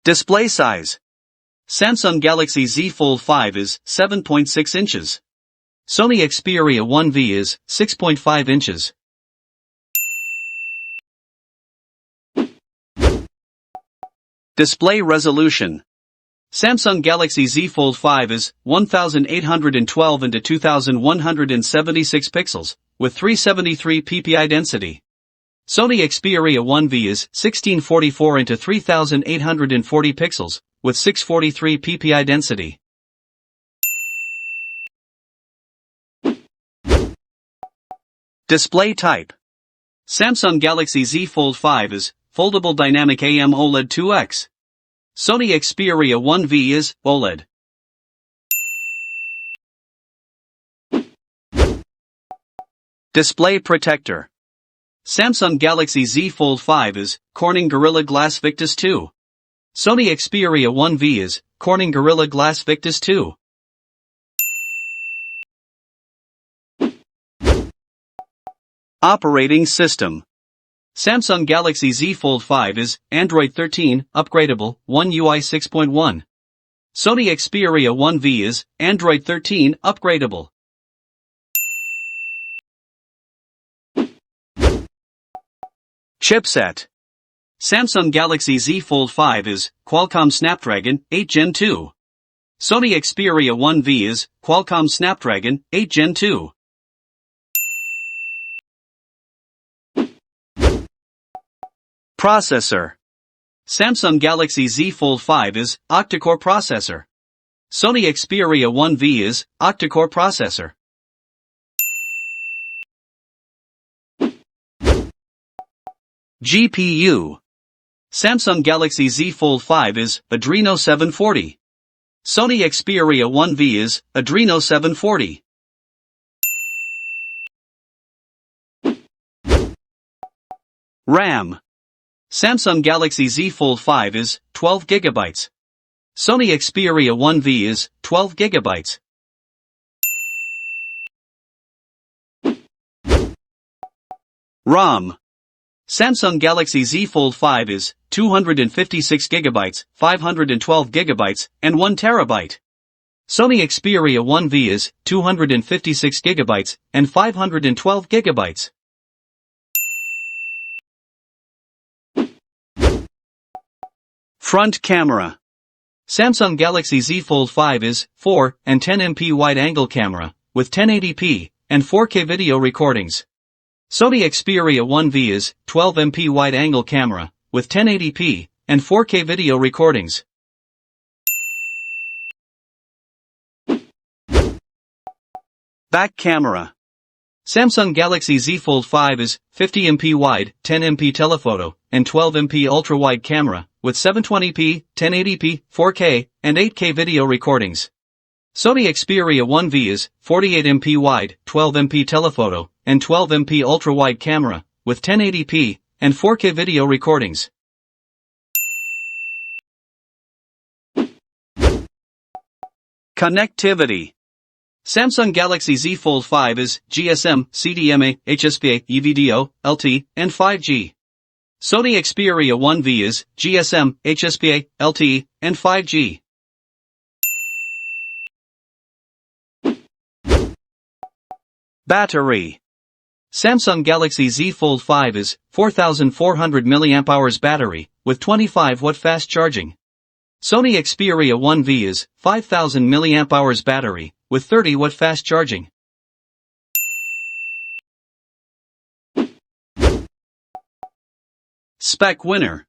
Display size. Samsung Galaxy Z Fold 5 is 7.6 inches. Sony Xperia 1V is 6.5 inches. Display resolution. Samsung Galaxy Z Fold 5 is 1812 into 2176 pixels, with 373 ppi density. Sony Xperia 1V is 1644 into 3840 pixels, with 643 ppi density. Display type. Samsung Galaxy Z Fold 5 is Foldable Dynamic AMOLED 2X. Sony Xperia 1V is OLED. Display protector. Samsung Galaxy Z Fold 5 is Corning Gorilla Glass Victus 2. Sony Xperia 1V is Corning Gorilla Glass Victus 2. Operating system. Samsung Galaxy Z Fold 5 is Android 13, upgradable, One UI 6.1. Sony Xperia 1V is Android 13, upgradable. Chipset. Samsung Galaxy Z Fold 5 is Qualcomm Snapdragon 8 Gen 2. Sony Xperia 1V is Qualcomm Snapdragon 8 Gen 2. Processor. Samsung Galaxy Z Fold 5 is octa-core processor. Sony Xperia 1V is octa-core processor. GPU. Samsung Galaxy Z Fold 5 is Adreno 740. Sony Xperia 1V is Adreno 740. RAM. Samsung Galaxy Z Fold 5 is 12 GB. Sony Xperia 1V is 12 GB. ROM. Samsung Galaxy Z Fold 5 is 256 GB, 512 GB, and 1 TB. Sony Xperia 1V is 256 GB and 512 GB. Front camera. Samsung Galaxy Z Fold 5 is 4 and 10MP wide-angle camera, with 1080p and 4K video recordings. Sony Xperia 1V is 12MP wide-angle camera, with 1080p and 4K video recordings. Back camera. Samsung Galaxy Z Fold 5 is 50MP wide, 10MP telephoto, and 12MP ultra-wide camera, with 720p, 1080p, 4K, and 8K video recordings. Sony Xperia 1V is 48MP wide, 12MP telephoto, and 12MP ultra-wide camera, with 1080p and 4K video recordings. Connectivity. Samsung Galaxy Z Fold 5 is GSM, CDMA, HSPA, EVDO, LTE, and 5G. Sony Xperia 1V is GSM, HSPA, LTE, and 5G. Battery. Samsung Galaxy Z Fold 5 is 4400 mAh battery, with 25W fast charging. Sony Xperia 1V is 5000 mAh battery, with 30W fast charging. Spec winner.